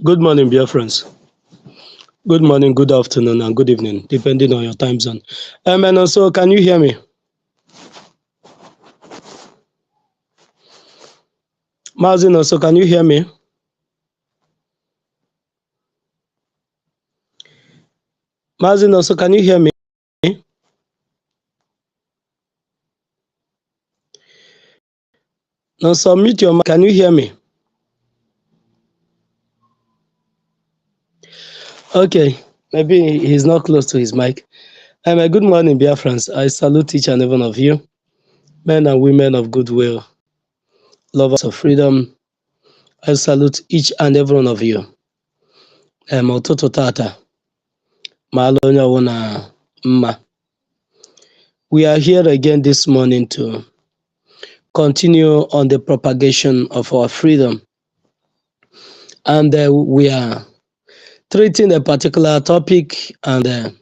Good morning, dear friends. Good morning, good afternoon, and good evening, depending on your time zone. And also, can you hear me? Mazin, also, can you hear me? Mazin, also, can you hear me? Now, submit your mic. Can you hear me? Okay, maybe he's not close to his mic. Good morning, dear friends. I salute each and every one of you, men and women of goodwill, lovers of freedom. I salute each and every one of you. Ụtụtụ tata, maalụ onye ọbụla mma. We are here again this morning to continue on the propagation of our freedom. And we are treating a particular topic and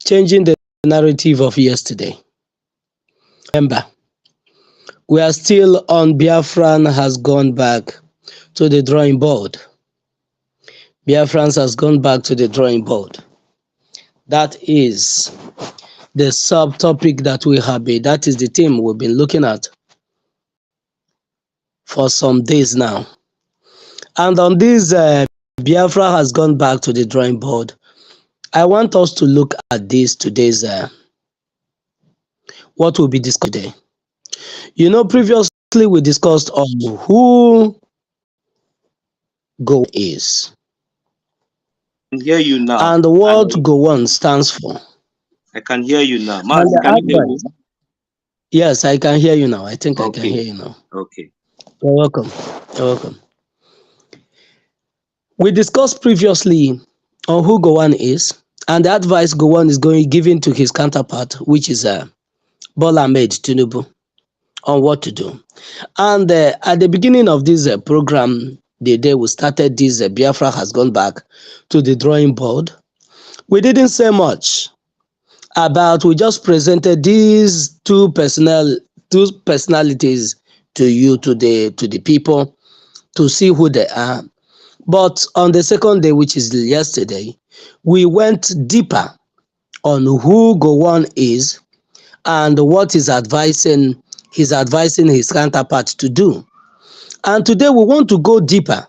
changing the narrative of yesterday. Remember, we are still on Biafran has gone back to the drawing board. Biafran has gone back to the drawing board. That is the subtopic that we have been, that is the theme we've been looking at for some days now. And on this, Biafra has gone back to the drawing board. I want us to look at this today's, what will be discussed today. You know, previously we discussed on who Go is. I can hear you now. And what Go stands for. I can hear you now. Martin, can you hear me? Yes, I can hear you now. I think I can hear you now. Okay. You're welcome. You're welcome. We discussed previously on who Gowon is, and the advice Gowon is giving to his counterpart, which is Bola Ahmed Tinubu, on what to do. And at the beginning of this program, the day we started this, Biafra has gone back to the drawing board. We didn't say much about, we just presented these two personalities to you, to the people, to see who they are. But on the second day, which is yesterday, we went deeper on who Gowon is and what is advising his counterpart to do. And today we want to go deeper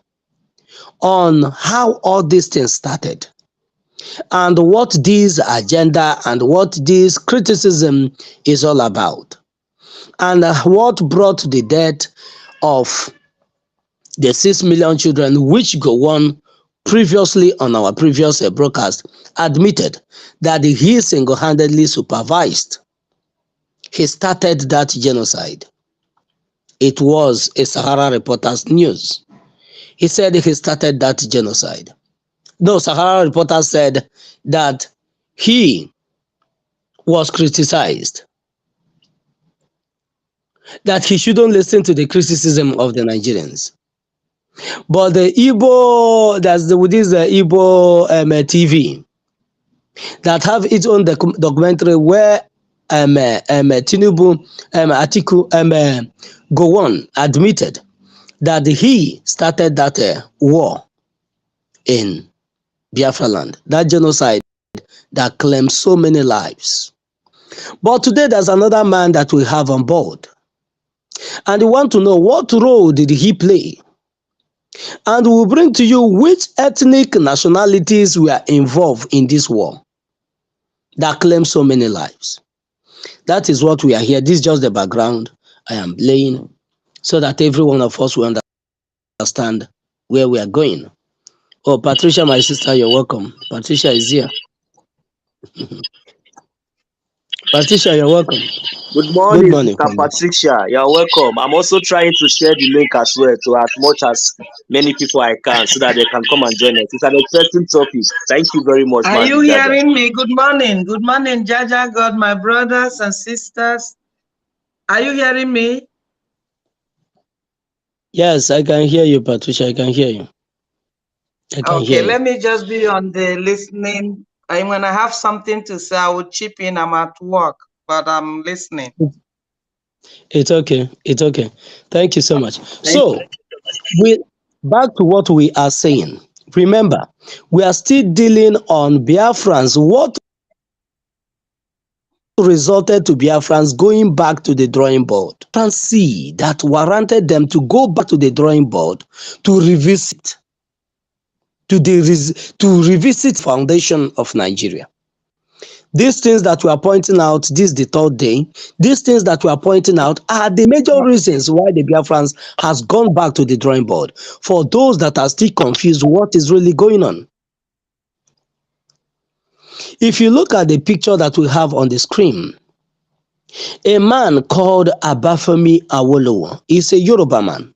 on how all these things started and what this agenda and what this criticism is all about, and what brought the death of the 6 million children, which Gowon previously on our previous broadcast admitted that he single-handedly supervised. He started that genocide. It was a Sahara Reporters news. He said he started that genocide. Though Sahara Reporters said that he was criticized, that he shouldn't listen to the criticism of the Nigerians. But the Igbo, this Igbo TV that have its own documentary where Tinubu, Atiku, Gowon admitted that he started that war in Biafra land, that genocide that claimed so many lives. But today there's another man that we have on board, and we want to know what role did he play. And we'll bring to you which ethnic nationalities were involved in this war that claimed so many lives. That is what we are here. This is just the background I am laying so that every one of us will understand where we are going. Oh, Patricia, my sister, you're welcome. Patricia is here. Patricia, you're welcome. Good morning, Sister Patricia. You're welcome. I'm also trying to share the link as well to as much as many people I can so that they can come and join us. It's an interesting topic. Thank you very much. Are you hearing me? Good morning. Good morning, Jaja God, my brothers and sisters. Are you hearing me? Yes, I can hear you, Patricia. I can hear you. Okay, let me just be on the listening. And when I have something to say, I will chip in. I'm at work, but I'm listening. It's okay. It's okay. Thank you so much. So, Back to what we are saying. Remember, we are still dealing on Biafrans. What resulted to Biafrans going back to the drawing board? And see that warranted them to go back to the drawing board to revisit foundation of Nigeria. These things that we are pointing out, this is the third day, these things that we are pointing out are the major reasons why the Biafrans has gone back to the drawing board. For those that are still confused, what is really going on? If you look at the picture that we have on the screen, a man called Abafemi Awolowo is a Yoruba man.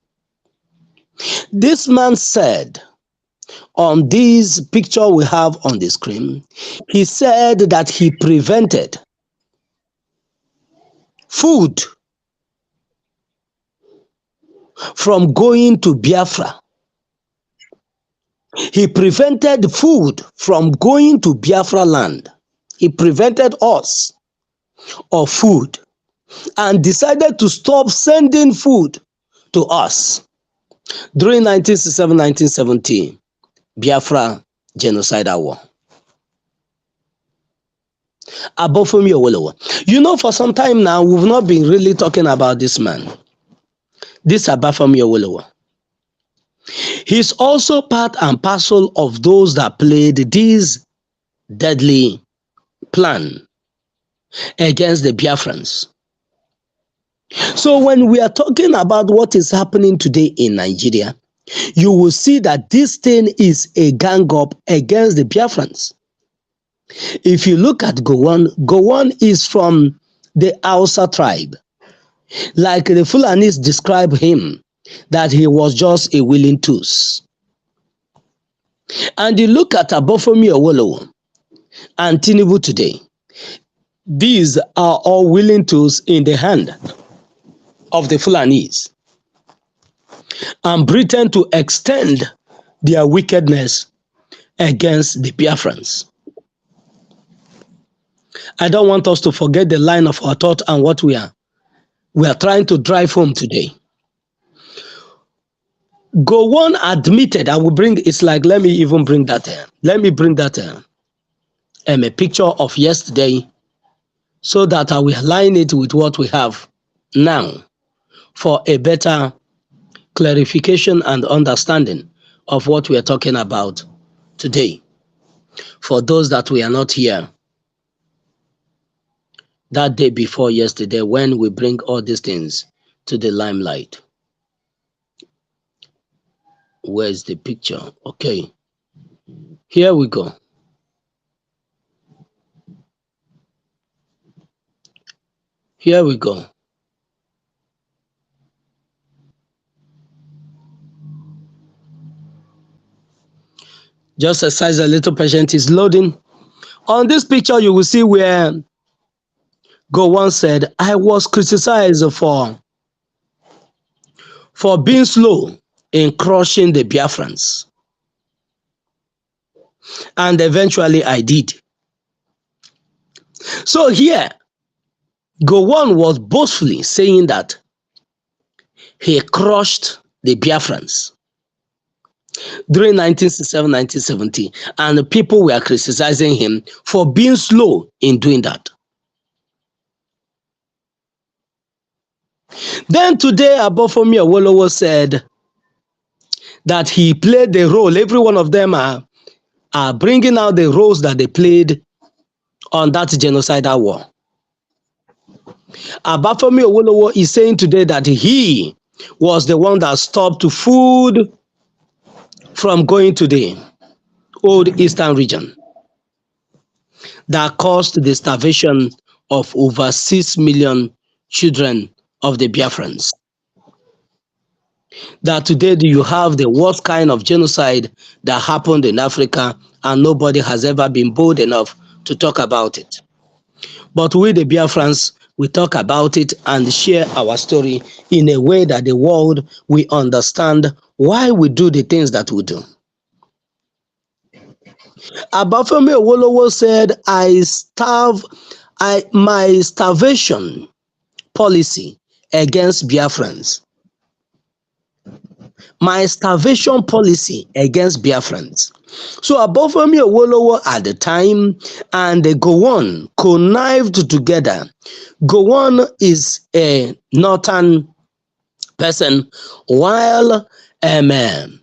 This man said, on this picture we have on the screen, he said that he prevented food from going to Biafra. He prevented food from going to Biafra land. He prevented us of food and decided to stop sending food to us during 1967-1970 Biafra genocidal war. Abafemi Awolowo. You know, for some time now, we've not been really talking about this man. This Abafemi Awolowo. He's also part and parcel of those that played this deadly plan against the Biafrans. So when we are talking about what is happening today in Nigeria, you will see that this thing is a gang up against the Biafrans. If you look at Gowon is from the Hausa tribe. Like the Fulanis describe him, that he was just a willing tool. And you look at Abafemi Awolowo and Tinubu today, these are all willing tools in the hand of the Fulanis and pretend to extend their wickedness against the Biafrans. I don't want us to forget the line of our thought and what we are trying to drive home today. Gowon admitted, I will bring, it's like, let me even bring that in. Let me bring that in. A picture of yesterday so that I will align it with what we have now for a better clarification and understanding of what we are talking about today. For those that we are not here that day before yesterday when we bring all these things to the limelight. Where's the picture? Okay, here we go. Here we go. Just exercise a little patience, is loading. On this picture, you will see where Gowon said, I was criticized for being slow in crushing the Biafrans. And eventually I did. So here, Gowon was boastfully saying that he crushed the Biafrans during 1967-1970, and the people were criticizing him for being slow in doing that. Then today, Abafemi Awolowo said that he played the role. Every one of them are bringing out the roles that they played on that genocidal war. Abafemi Awolowo is saying today that he was the one that stopped food from going to the old eastern region that caused the starvation of over 6 million children of the Biafrans. That today you have the worst kind of genocide that happened in Africa, and nobody has ever been bold enough to talk about it. But we, the Biafrans, we talk about it and share our story in a way that the world will understand why we do the things that we do. Abafemi Awolowo said, my starvation policy against Biafrans my starvation policy against Biafrans. So Obafemi Awolowo at the time and Gowon connived together. Gowon is a northern person, while Obafemi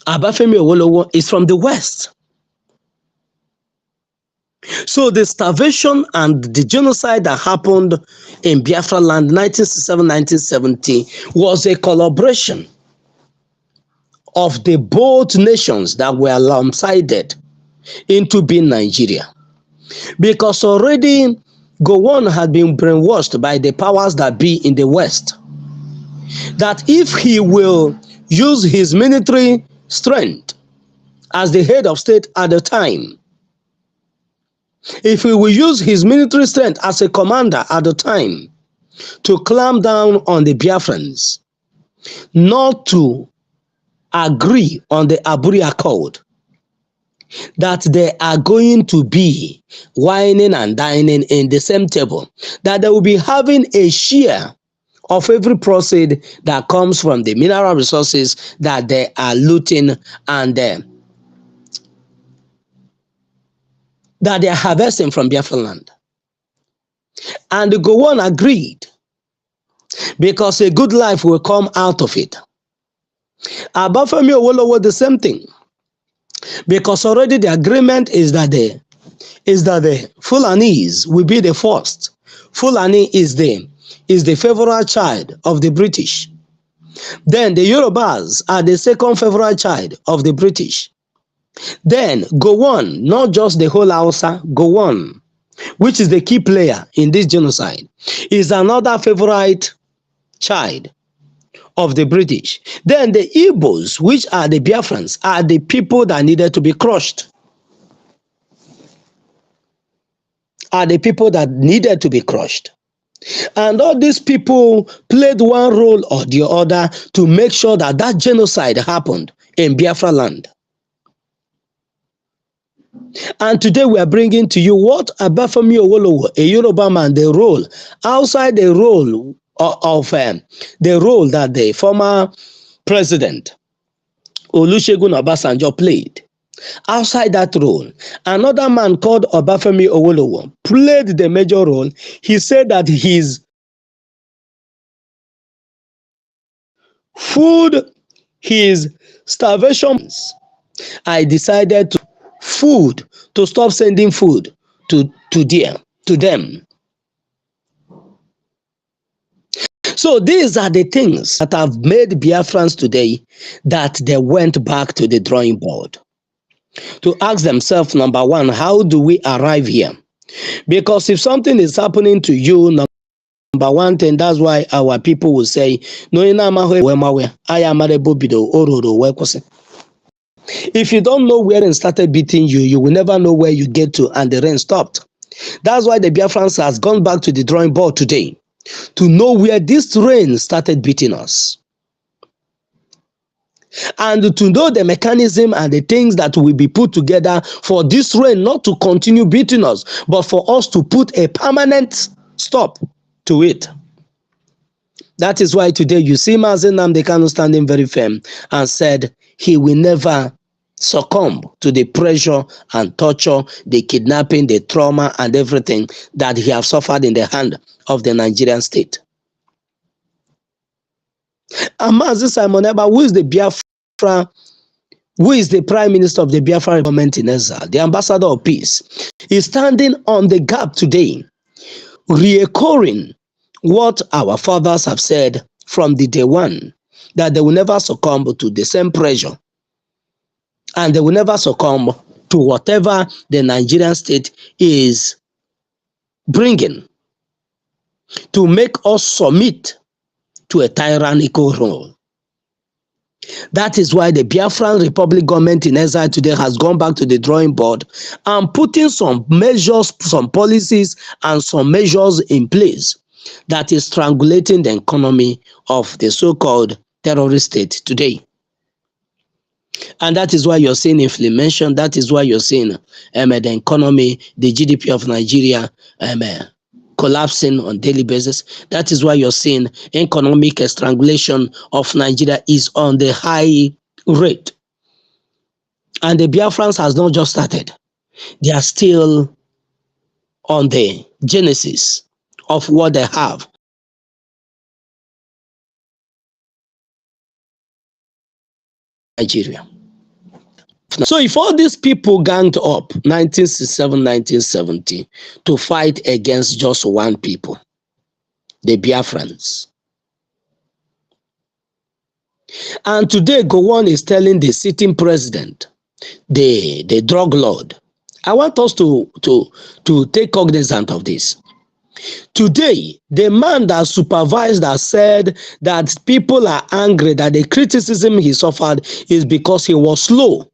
Awolowo is from the west. So the starvation and the genocide that happened in Biafra land 1967-1970 was a collaboration of the both nations that were lopsided into being Nigeria. Because already Gowon had been brainwashed by the powers that be in the West, that if he will use his military strength as the head of state at the time, if he will use his military strength as a commander at the time to clamp down on the Biafrans, not to agree on the Aburi Accord, that they are going to be whining and dining in the same table, that they will be having a share of every proceed that comes from the mineral resources that they are looting and that they are harvesting from Biafra land. And the Gowon agreed, because a good life will come out of it. Obafemi Awolowo the same thing, because already the agreement is that the Fulanis will be the first. Fulani is the favorite child of the British. Then the Yorubas are the second favorite child of the British. Then Gowon, not just the whole Hausa, Gowon, which is the key player in this genocide, is another favorite child of the British. Then the Igbos, which are the Biafrans, are the people that needed to be crushed. And all these people played one role or the other to make sure that that genocide happened in Biafra land. And today we are bringing to you what Obafemi Awolowo, a Yoruba man, the role outside the role of the role that the former president Olusegun Obasanjo played. Outside that role, another man called Obafemi Awolowo played the major role. He said that his food, his starvations, I decided to stop sending food to them. So these are the things that have made Biafrans today that they went back to the drawing board to ask themselves, number one, how do we arrive here? Because if something is happening to you, number one thing, that's why our people will say, if you don't know where it started beating you, you will never know where you get to, and the rain stopped. That's why the Biafrans has gone back to the drawing board today to know where this rain started beating us, and to know the mechanism and the things that will be put together for this rain not to continue beating us, but for us to put a permanent stop to it. That is why today you see Mazi Nnamdi Kanu standing very firm and said he will never succumb to the pressure and torture, the kidnapping, the trauma, and everything that he has suffered in the hand of the Nigerian state. And Mazi Simon Ekpa, who is the Biafra, who is the Prime Minister of the Biafra government in exile, the Ambassador of Peace, is standing on the gap today, re-echoing what our fathers have said from the day one, that they will never succumb to the same pressure, and they will never succumb to whatever the Nigerian state is bringing to make us submit to a tyrannical rule. That is why the Biafran Republic government in exile today has gone back to the drawing board and putting some measures, some policies, and some measures in place that is strangulating the economy of the so-called terrorist state today. And that is why you're seeing inflation. That is why you're seeing the economy, the GDP of Nigeria collapsing on daily basis. That is why you're seeing economic strangulation of Nigeria is on the high rate. And the Biafrans has not just started. They are still on the genesis of what they have. Nigeria. So if all these people ganged up 1967, 1970 to fight against just one people, the Biafrans, and today Gowon is telling the sitting president, the drug lord, I want us to take cognizance of this. Today, the man that supervised that said that people are angry, that the criticism he suffered is because he was slow.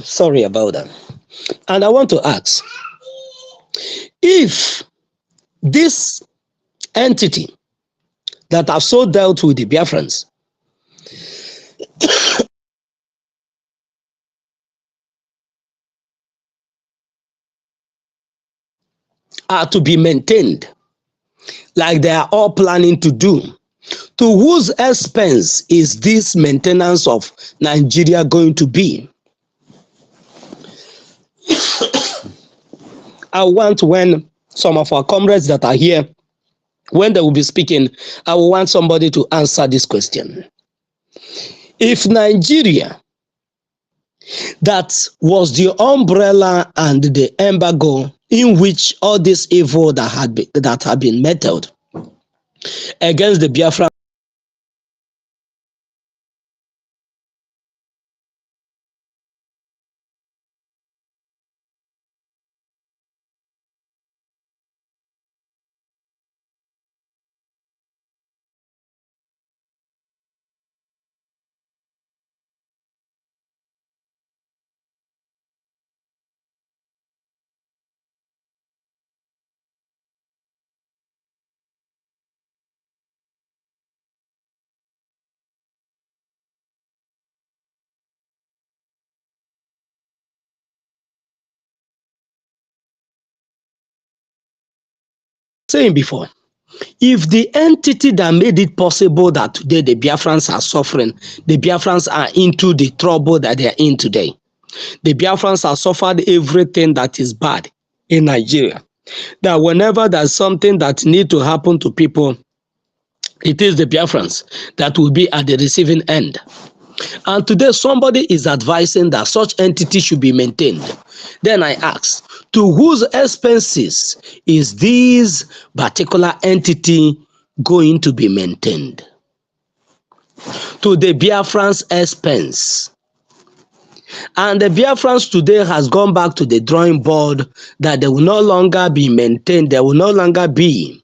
Sorry about that. And I want to ask, if this entity that have so dealt with the Biafrans are to be maintained like they are all planning to do, to whose expense is this maintenance of Nigeria going to be? I want, when some of our comrades that are here, when they will be speaking, I will want somebody to answer this question. If Nigeria, that was the umbrella and the embargo in which all this evil that had been meted against the Biafra, saying before, if the entity that made it possible that today the Biafrans are suffering, the Biafrans are into the trouble that they are in today, the Biafrans have suffered everything that is bad in Nigeria, that whenever there's something that need to happen to people, it is the Biafrans that will be at the receiving end. And today somebody is advising that such entity should be maintained. Then I ask, to whose expenses is this particular entity going to be maintained? To the Biafrans' expense. And the Biafrans today has gone back to the drawing board that they will no longer be maintained, they will no longer be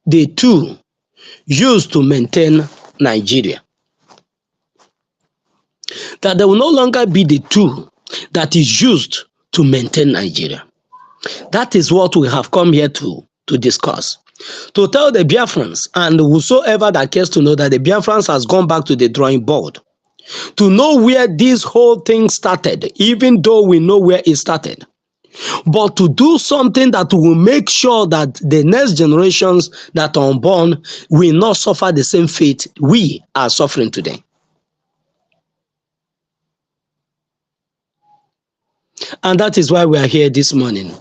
the tool used to maintain Nigeria. That they will no longer be the tool that is used to maintain Nigeria. That is what we have come here to discuss. To tell the Biafrans and whosoever that cares to know that the Biafrans has gone back to the drawing board, to know where this whole thing started, even though we know where it started, but to do something that will make sure that the next generations that are unborn will not suffer the same fate we are suffering today. And that is why we are here this morning,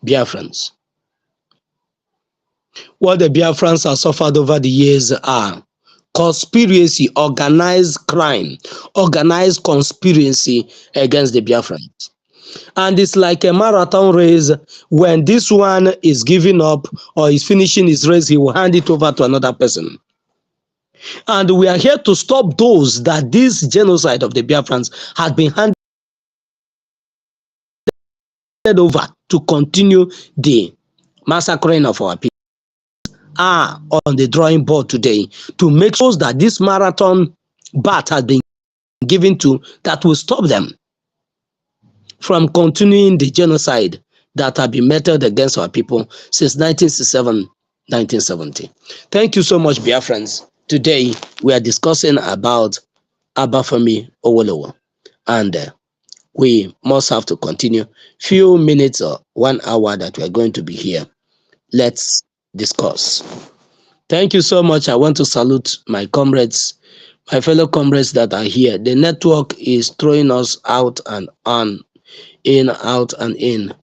Biafrans. What the Biafrans have suffered over the years are conspiracy, organized crime, organized conspiracy against the Biafrans. And it's like a marathon race. When this one is giving up or is finishing his race, he will hand it over to another person. And we are here to stop those that this genocide of the Biafrans has been handed over to continue the massacring of our people. Are on the drawing board today to make sure that this marathon bat has been given to that will stop them from continuing the genocide that have been meted against our people since 1967, 1970. Thank you so much, Biafrans. Today we are discussing about Abafemi Owolowo, and we must have to continue. Few minutes or 1 hour that we are going to be here. Let's discuss. Thank you so much. I want to salute my comrades, my fellow comrades that are here. The network is throwing us out and on, in, out and in.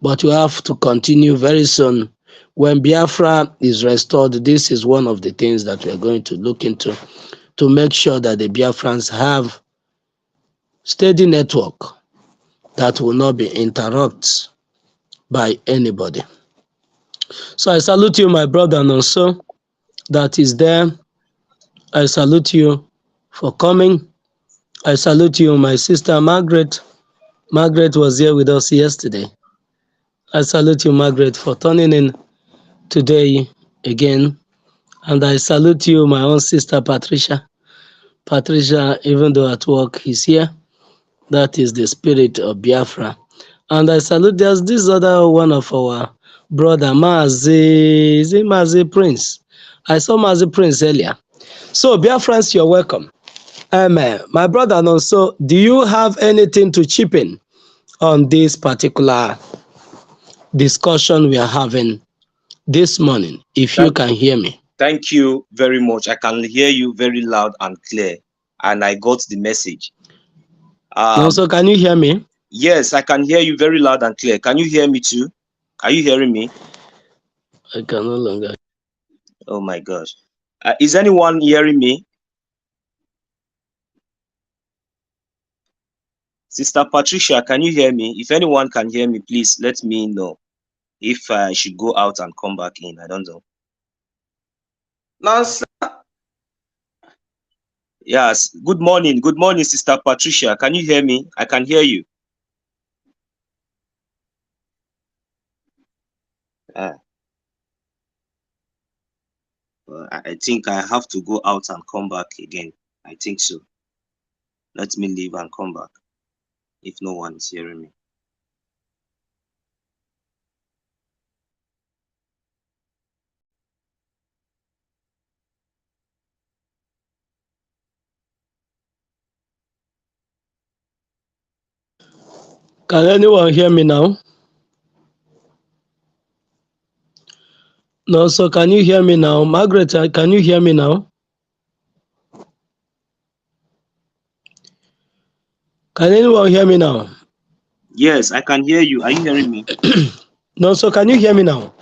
But we have to continue very soon. When Biafra is restored, this is one of the things that we are going to look into to make sure that the Biafrans have steady network that will not be interrupted by anybody. So I salute you, my brother Nonso, that is there. I salute you for coming. I salute you, my sister Margaret. Margaret was here with us yesterday. I salute you, Margaret, for turning in today again. And I salute you, my own sister Patricia. Patricia, even though at work, is here. That is the spirit of Biafra. And I salute, there's this other one of our brother, Mazi Prince. I saw Mazi Prince earlier. So, Biafrans, you're welcome. My brother Nonso, do you have anything to chip in on this particular discussion we are having this morning, if you can hear me? Thank you very much. I can hear you very loud and clear, and I got the message. Nonso, can you hear me? Yes, I can hear you very loud and clear. Can you hear me too? Are you hearing me? I can no longer. Oh my gosh. Is anyone hearing me? Sister Patricia, can you hear me? If anyone can hear me, please let me know if I should go out and come back in. I don't know. No, sir. Yes. Good morning. Good morning, Sister Patricia. Can you hear me? I can hear you. I think I have to go out and come back again. I think so. Let me leave and come back if no one is hearing me. Can anyone hear me now? No, so can you hear me now? Margaret, can you hear me now? Can anyone hear me now? Yes, I can hear you. Are you hearing me? No, so can you hear me now?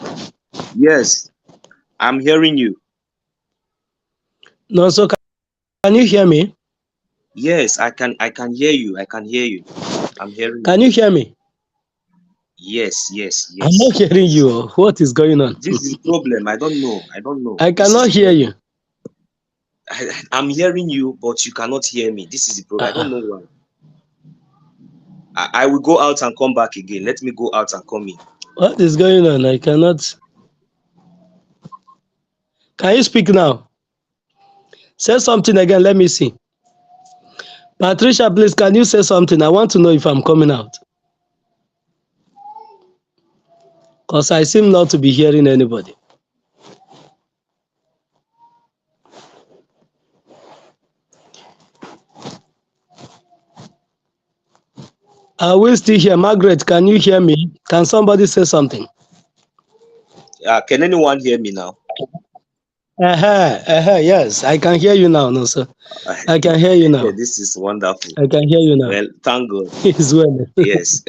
Yes, I'm hearing you. No, so can you hear me? Yes, I can hear you. I can hear you. I'm hearing Can you hear me? Yes. I'm not hearing you. What is going on? This is the problem. I don't know. I cannot hear you. I'm hearing you, but you cannot hear me. This is the problem. I don't know why. I will go out and come back again. Let me go out and come in. What is going on? I cannot. Can you speak now? Say something again. Let me see. Patricia, please, can you say something? I want to know if I'm coming out. Because I seem not to be hearing anybody. Are we still here? Margaret, can you hear me? Can somebody say something? Can anyone hear me now? Yes, I can hear you now. No, sir. I can hear you now. This is wonderful. I can hear you now. Well, thank God. It's well. Yes.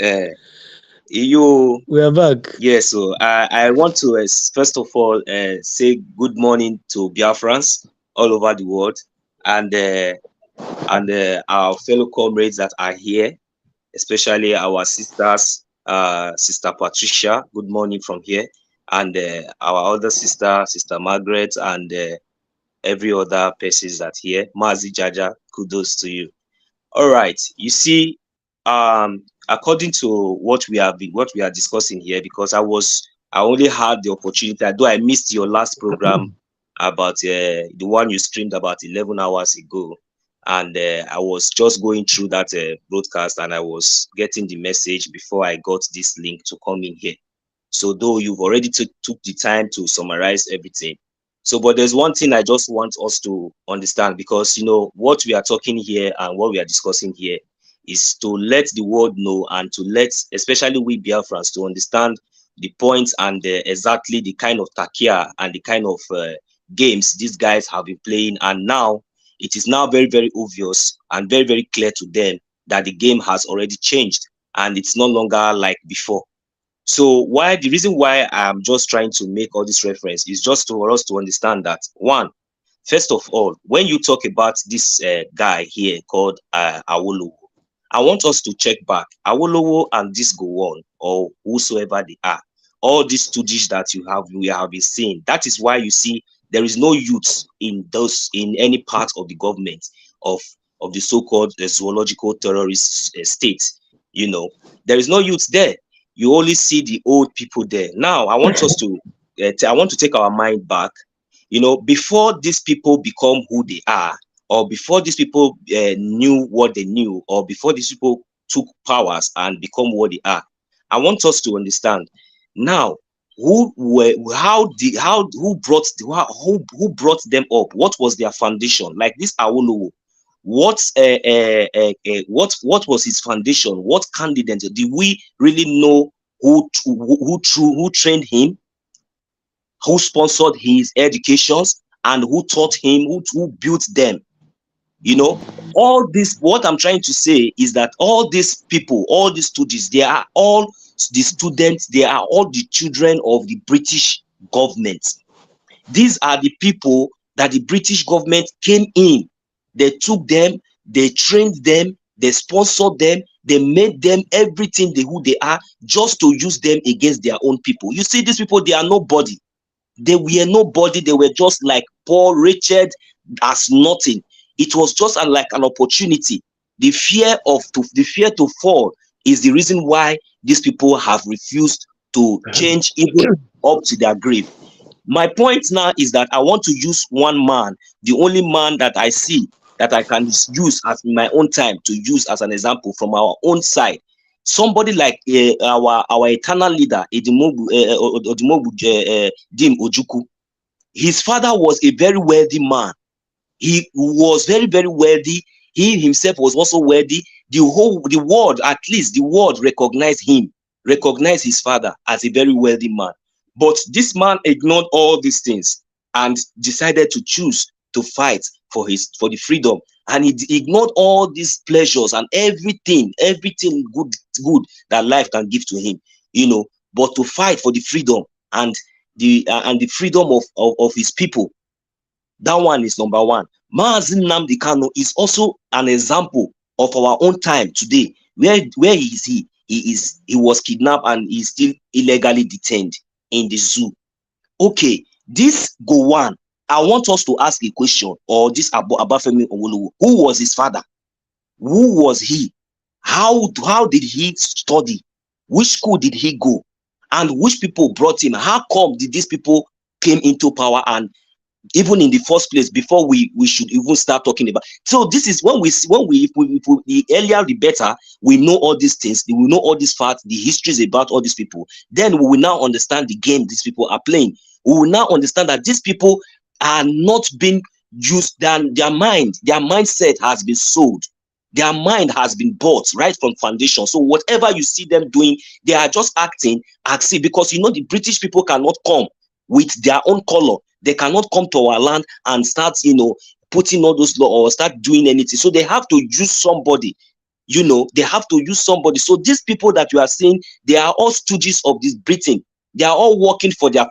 We are back. Yes, so I want to first of all say good morning to Biafrans all over the world, and our fellow comrades that are here, especially our sisters, Sister Patricia. Good morning from here, and our other sister, Sister Margaret, and every other persons that here. Mazi Jaja, kudos to you. All right, you see, according to what we are discussing here, because I only had the opportunity, though I missed your last program about the one you streamed about 11 hours ago, and I was just going through that broadcast, and I was getting the message before I got this link to come in here. So though you've already took the time to summarize everything, so but there's one thing I just want us to understand, because what we are talking here and what we are discussing here is to let the world know, and to let especially we Biafrans to understand the points, and exactly the kind of takia and the kind of games these guys have been playing. And now it is now very, very obvious and very, very clear to them that the game has already changed, and it's no longer like before. So the reason why I'm just trying to make all this reference is just for us to understand that, one, first of all, when you talk about this guy here called Awolowo, I want us to check back. Awolowo and this Gowon, or whosoever they are, all these stooges that we have been seeing. That is why you see there is no youth in any part of the government of the so-called zoological terrorist states. There is no youth there. You only see the old people there. Now, I want us to I want to take our mind back. Before these people become who they are, or before these people knew what they knew, or before these people took powers and become what they are, I want us to understand now who brought them up. What was their foundation? Like this Awolowo, what was his foundation? What candidate did we really know who trained him, who sponsored his educations, and who taught him, who built them? All this, what I'm trying to say is that all these people, all these students, they are all the students, they are all the children of the British government. These are the people that the British government came in. They took them, they trained them, they sponsored them, they made them everything who they are, just to use them against their own people. You see, these people, they are nobody. They were nobody. They were just like Paul Richard, as nothing. It was just like an opportunity. The fear to fall is the reason why these people have refused to change even up to their grave. My point now is that I want to use one man, the only man that I see that I can use as in my own time to use as an example from our own side. Somebody like our eternal leader, Odimobu Dim Ojukwu. His father was a very wealthy man. He was very, very wealthy. He himself was also wealthy. The world, at least the world, recognized him, recognized his father as a very wealthy man. But this man ignored all these things and decided to choose to fight for the freedom. And he ignored all these pleasures and everything good that life can give to him, but to fight for the freedom and the freedom of his people. That one is number one. Mazi Nnamdi Kanu is also an example of our own time today. Where is he? He was kidnapped and he's still illegally detained in the zoo. Okay, this Gowon, I want us to ask a question, or this Abafemi Awolowo, who was his father? Who was he? How did he study? Which school did he go? And which people brought him? How come did these people came into power, and even in the first place, before we should even start talking about? So this is when the earlier the better we know all these things, we know all these facts, the histories about all these people, then we will now understand the game these people are playing. We will now understand that these people are not being used, their mindset has been sold. Their mind has been bought right from foundation. So whatever you see them doing, they are just acting as if, because the British people cannot come with their own color. They cannot come to our land and start, putting all those laws or start doing anything. So they have to use somebody, you know, they have to use somebody. So these people that you are seeing, they are all stooges of this Britain. They are all working for their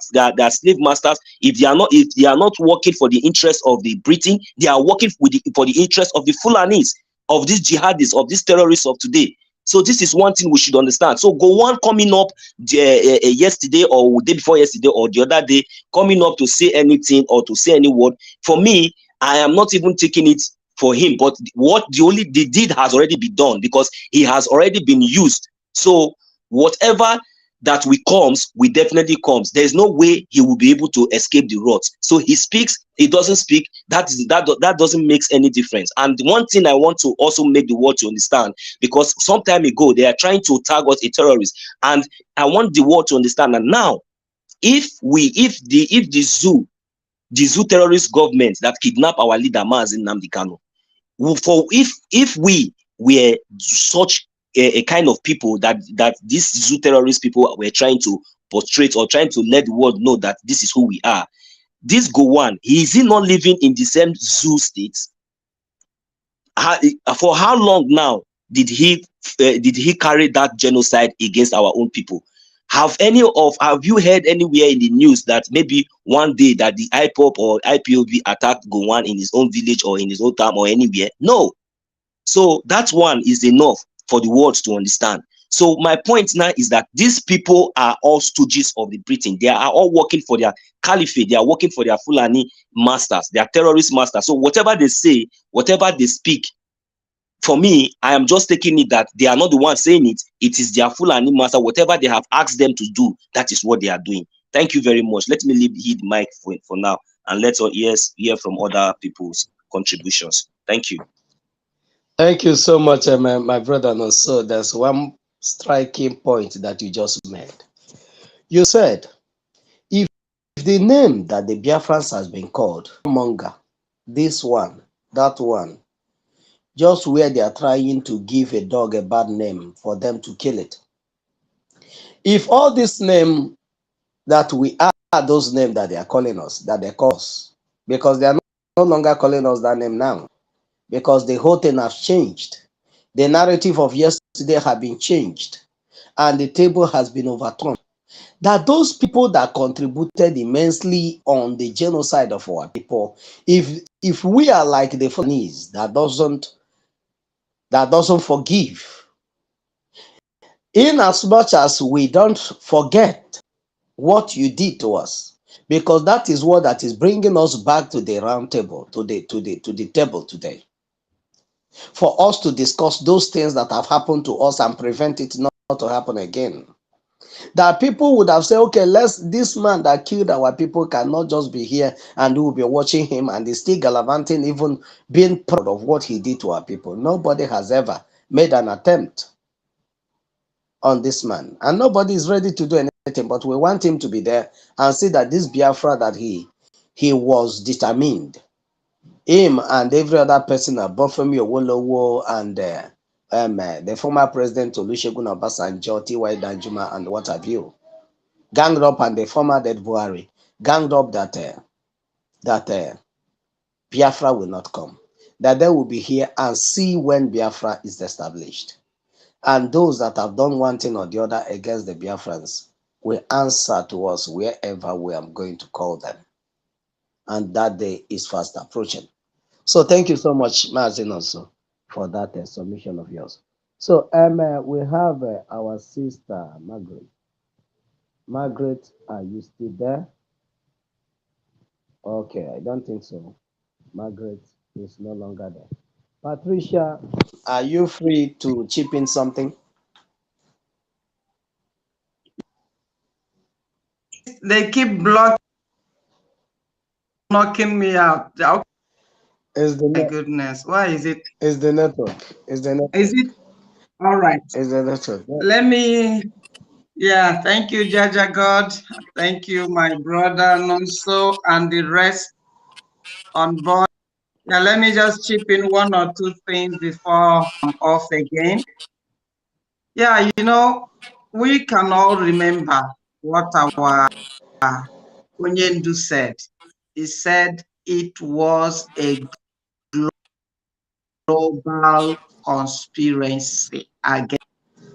slave masters. If they are not working for the interest of the Britain, they are working for the interest of the Fulanis, of these jihadis, of these terrorists of today. So this is one thing we should understand. So Gowon coming up yesterday or day before yesterday or the other day, coming up to say anything or to say any word, for me, I am not even taking it for him. But what the deed has already been done, because he has already been used. So whatever that we definitely comes. There's no way he will be able to escape the wrath. So he speaks, he doesn't speak. That doesn't make any difference. And one thing I want to also make the world to understand, because some time ago they are trying to tag us a terrorist, and I want the world to understand that now, if the zoo terrorist government that kidnap our leader Mazi Nnamdi Kanu, if we were such a kind of people that these zoo terrorist people were trying to portray or trying to let the world know that this is who we are, this Gowon, is he not living in the same zoo states? For how long now did he carry that genocide against our own people? Have you heard anywhere in the news that maybe one day that the IPOP or IPOB attacked Gowon in his own village or in his own town or anywhere? No. So that one is enough for the world to understand. So my point now is that these people are all stooges of the Britain. They are all working for their caliphate. They are working for their Fulani masters, their terrorist masters. So whatever they say, whatever they speak, for me, I am just taking it that they are not the ones saying it. It is their Fulani master. Whatever they have asked them to do, that is what they are doing. Thank you very much. Let me leave the mic for now, and let's hear from other people's contributions. Thank you. Thank you so much, my brother. No, so there's one striking point that you just made. You said, if the name that the Biafrans has been called, Monga, this one, that one, just where they are trying to give a dog a bad name for them to kill it. If all this name that we are those names that they are calling us, that they call us, because they are no longer calling us that name now, because the whole thing has changed. The narrative of yesterday have been changed, and the table has been overturned. That those people that contributed immensely on the genocide of our people, if we are like the Fulanese that doesn't forgive, in as much as we don't forget what you did to us, because that is what that is bringing us back to the round table, to the table today, for us to discuss those things that have happened to us and prevent it not to happen again. That people would have said, okay, this man that killed our people cannot just be here and we will be watching him and he's still gallivanting, even being proud of what he did to our people. Nobody has ever made an attempt on this man, and nobody is ready to do anything, but we want him to be there and see that this Biafra that he was determined, him and every other person above from Owolowo and the former president Olusegun Obasanjo, T.Y. Danjuma, and what have you, ganged up, and the former dead Buhari ganged up that Biafra will not come, that they will be here and see when Biafra is established. And those that have done one thing or the other against the Biafrans will answer to us wherever we are going to call them. And that day is fast approaching. So thank you so much, Martin, also, for that submission of yours. So we have our sister, Margaret. Margaret, are you still there? Okay, I don't think so. Margaret is no longer there. Patricia, are you free to chip in something? They keep knocking me out. Oh my goodness, why is it? Is the network? Is it all right? Is the network? Let me. Yeah, thank you, Jaja God. Thank you, my brother Nonso, and the rest on board. Yeah, let me just chip in one or two things before I'm off again. Yeah, we can all remember what our Onyendu said. He said it was a global conspiracy again,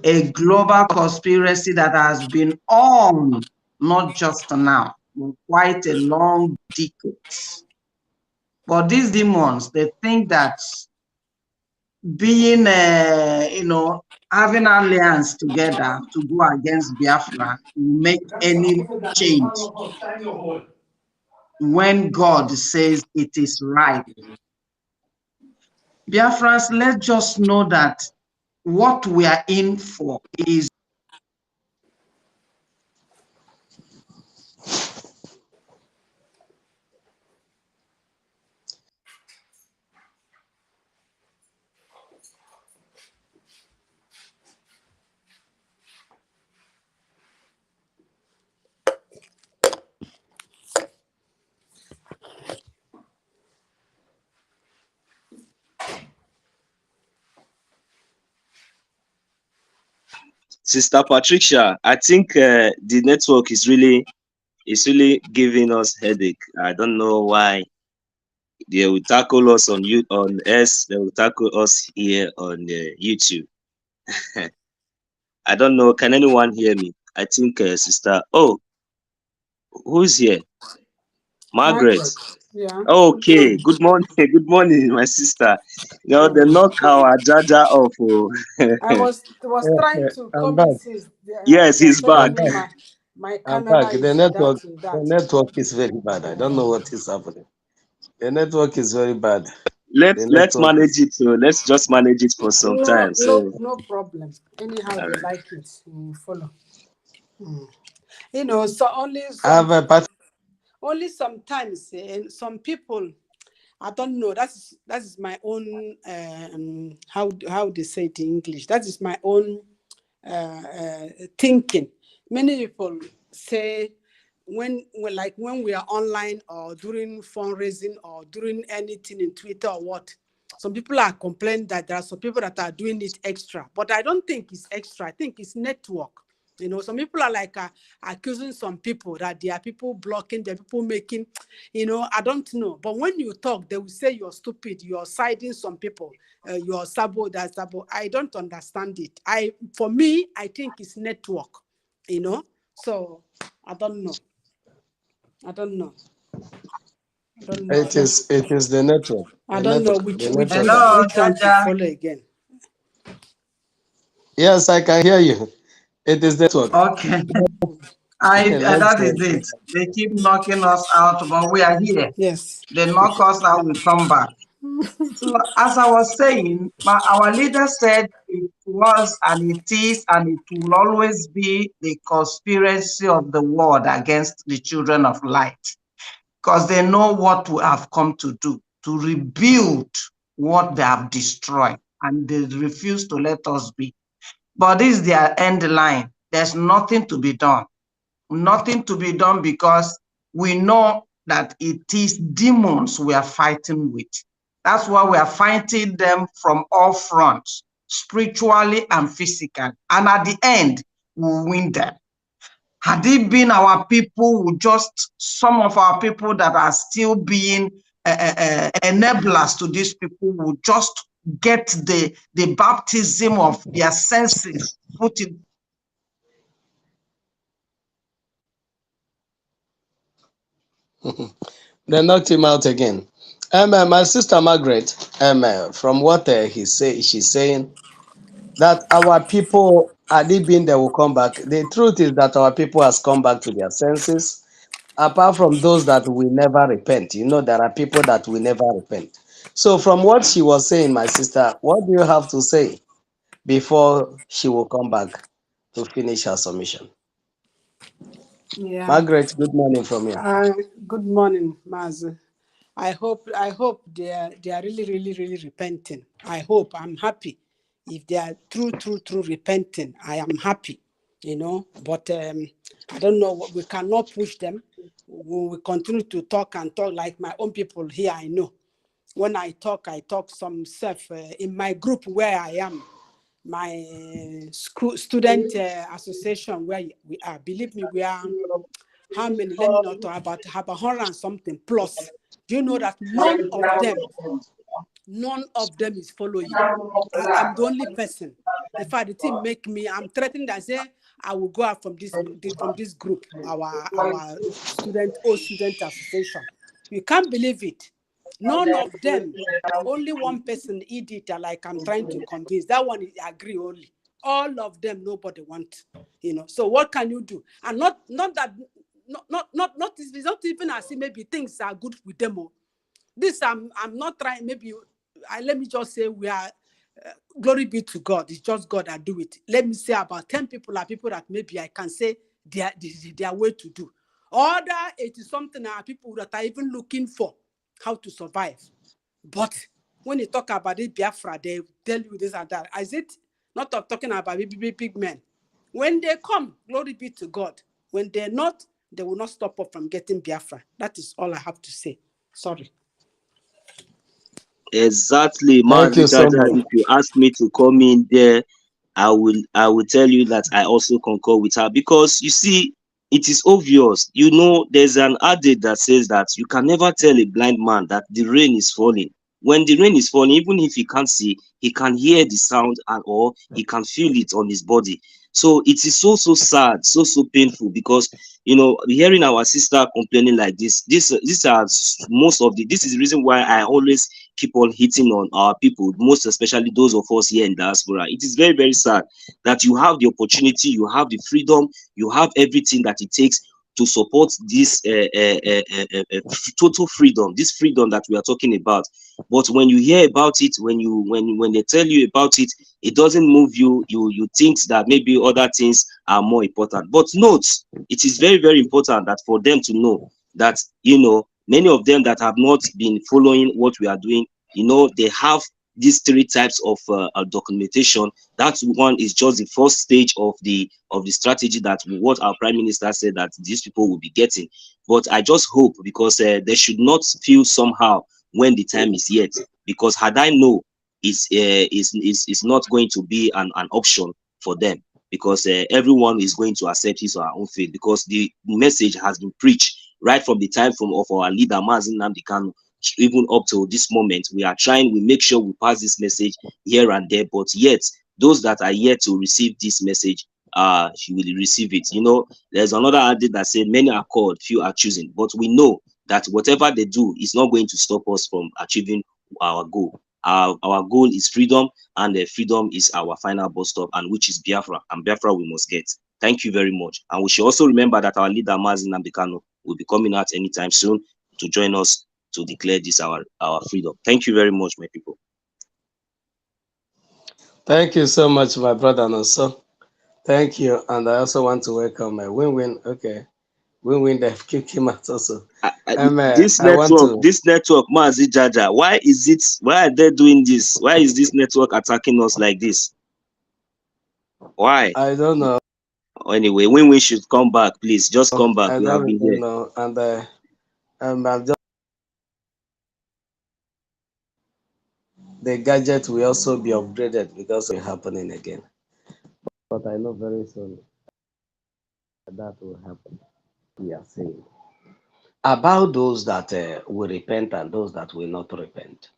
a global conspiracy that has been on not just now, for quite a long decades. But these demons, they think that being, having alliance together to go against Biafra will make any change when God says it is right. Biafrans, let's just know that what we are in for is Sister Patricia, I think the network is really giving us headache. I don't know why. They will tackle us on S. They will tackle us here on YouTube. I don't know. Can anyone hear me? I think Sister. Oh, who's here? Margaret. Yeah. Okay. Good morning. Good morning, my sister. You know, they knock our Jaja off. Oh. I was trying to I'm come back. in since Yes, they're he's back. I'm telling me back. my I'm Canada back. is The that. network is very bad. I don't know what is happening. The network is very bad. The Let's network manage is. it. So let's just manage it for some time. So, No problem. Anyhow all they right. like it, we follow. So I have a part. only sometimes some people, I don't know. That is my own how they say it in English. That is my own thinking. Many people say when we are online or during fundraising or during anything in Twitter or what, some people are complaining that there are some people that are doing it extra. But I don't think it's extra. I think it's network. Some people are like accusing some people that there are people blocking, there are people making, I don't know. But when you talk, they will say you're stupid, you're siding some people, you're sabo, that's sabo. I don't understand it. For me, I think it's network, So I don't know. I don't know. I don't know. It is the network. I The don't know network. which The which network. which hello, which one to Jaja. follow again. Yes, I can hear you. It is network. Okay, Let's that go. is it. They keep knocking us out, but we are here. Yes. They knock us out, we come back. So, as I was saying, our leader said it was and it is and it will always be the conspiracy of the world against the children of light, because they know what we have come to do, to rebuild what they have destroyed, and they refuse to let us be. But this is their end line. There's nothing to be done. Nothing to be done because we know that it is demons we are fighting with. That's why we are fighting them from all fronts, spiritually and physically. And at the end, we'll win them. Had it been our people, some of our people that are still being enablers to these people, would just get the baptism of their senses put in. They knocked him out again. My sister Margaret, from what she's saying that our people had it been they will come back. The truth is that our people has come back to their senses. Apart from those that will never repent, there are people that will never repent. So, from what she was saying, my sister, what do you have to say before she will come back to finish her submission? Yeah. Margaret, good morning from you. Good morning, Maz. I hope they are really, really, really repenting. I hope. I'm happy. If they are true repenting, I am happy. But I don't know what we cannot push them. We will continue to talk and talk like my own people here. I know. When I talk some stuff in my group where I am, my school student association where we are. Believe me, we are how many? Let me not talk about have 100 and something plus. Do you know that none of them None of them is following. I'm the only person. In fact, the team make me, I'm threatening that say I will go out from this group, our old student association. You can't believe it. None of them, only one person editor, like I'm trying to convince. That one I agree only. All of them, nobody wants, So what can you do? And not that it's not even as if maybe things are good with them. This I'm not trying, maybe let me just say we are glory be to God. It's just God that do it. Let me say about 10 people are people that maybe I can say their way to do. Other 80 something are people that are even looking for how to survive. But when you talk about it, Biafra, they tell you this and that. Is it not talking about big men? When they come, glory be to God. When they're not, they will not stop us from getting Biafra. That is all I have to say. Sorry. Exactly, Thank you Mazi so Jaja. much. If you ask me to come in there, I will tell you that I also concur with her, because you see, it is obvious. There's an adage that says that you can never tell a blind man that the rain is falling. When the rain is falling, even if he can't see, he can hear the sound, or he can feel it on his body. So it is so sad, so painful, because hearing our sister complaining like this are most of this is the reason why I always keep on hitting on our people, most especially those of us here in diaspora. It is very, very sad that you have the opportunity, you have the freedom, you have everything that it takes to support this total freedom, this freedom that we are talking about. But when you hear about it, when they tell you about it, it doesn't move you. You think that maybe other things are more important. But note, it is very, very important that for them to know that many of them that have not been following what we are doing, they have these three types of documentation. That one is just the first stage of the strategy, that what our prime minister said that these people will be getting. But I just hope, because they should not feel somehow when the time is yet, because had I know is not going to be an option for them, because everyone is going to accept his or her own faith, because the message has been preached right from the time of our leader Mazi Nnamdi Kanu. Even up to this moment, we make sure we pass this message here and there, but yet those that are yet to receive this message, you will receive it. There's another adage that said many are called, few are chosen, but we know that whatever they do is not going to stop us from achieving our goal. Our goal is freedom, and freedom is our final bus stop, and which is Biafra, and Biafra we must get. Thank you very much. And we should also remember that our leader Mazi Nnamdi Kanu will be coming out anytime soon to join us to declare this our freedom. Thank you very much, my people. Thank you so much, my brother Nonso. Thank you. And I also want to welcome my win-win. Okay. Win-win, they've kicked him out also. This I want network, Mazi Jaja, why are they doing this? Why is this network attacking us like this? Why? I don't know. Anyway, when we should come back, please just come back. I We have don't been really here. know. And I'm just the gadget will also be upgraded because it's happening again. But I know very soon that will happen. We are saying about those that will repent and those that will not repent.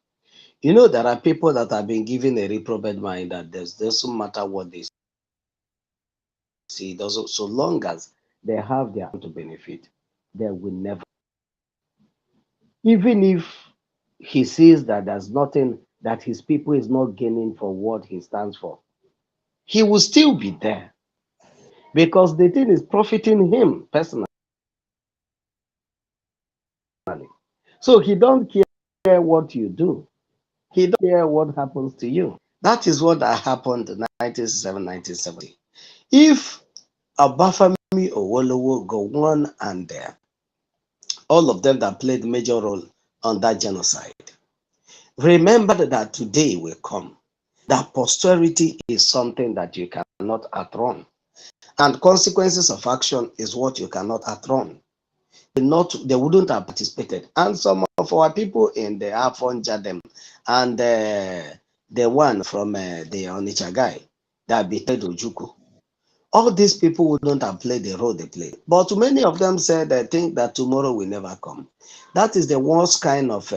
There are people that have been given a reprobate mind that doesn't matter what they see, doesn't, so long as they have their own to benefit, they will never. Even if he sees that there's nothing that his people is not gaining for what he stands for, he will still be there because the thing is profiting him personally. So he don't care what you do. He don't care what happens to you. That is what happened in 1967, 1970. If Obafemi Awolowo go on and all of them that played major role on that genocide, remember that today will come. That posterity is something that you cannot outrun. And consequences of action is what you cannot outrun. They wouldn't have participated. And some of our people in the Afon Jadem and the one from the Onitsha guy that betrayed Ojukwu, all these people wouldn't have played the role they played. But many of them said they think that tomorrow will never come. That is the worst kind of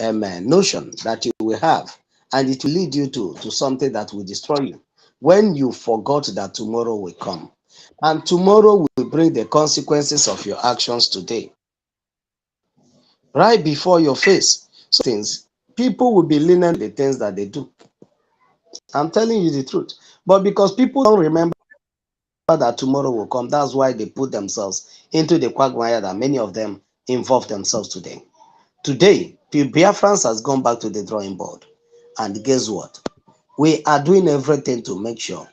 notion that you will have, and it will lead you to something that will destroy you when you forgot that tomorrow will come. And tomorrow will bring the consequences of your actions today, right before your face. So things, people will be lenient the things that they do. I'm telling you the truth. But because people don't remember that tomorrow will come, that's why they put themselves into the quagmire that many of them involve themselves today. Today, Biafrans has gone back to the drawing board. And guess what? We are doing everything to make sure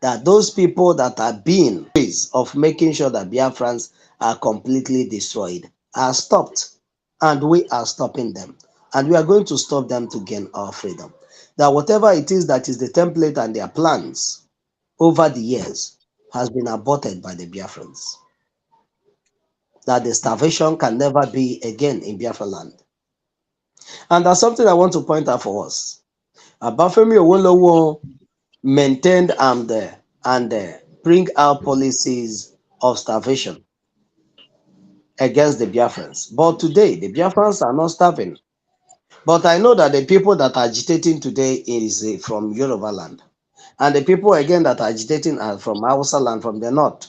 that those people that are being ways of making sure that Biafrans are completely destroyed are stopped. And we are stopping them. And we are going to stop them to gain our freedom. That whatever it is that is the template and their plans over the years has been aborted by the Biafrans. That the starvation can never be again in Biafra land. And that's something I want to point out for us. Abafemi Owolowo maintained and bring out policies of starvation against the Biafrans. But today, the Biafrans are not starving. But I know that the people that are agitating today is from Yoruba land. And the people again that are agitating are from Hausa land, from the north.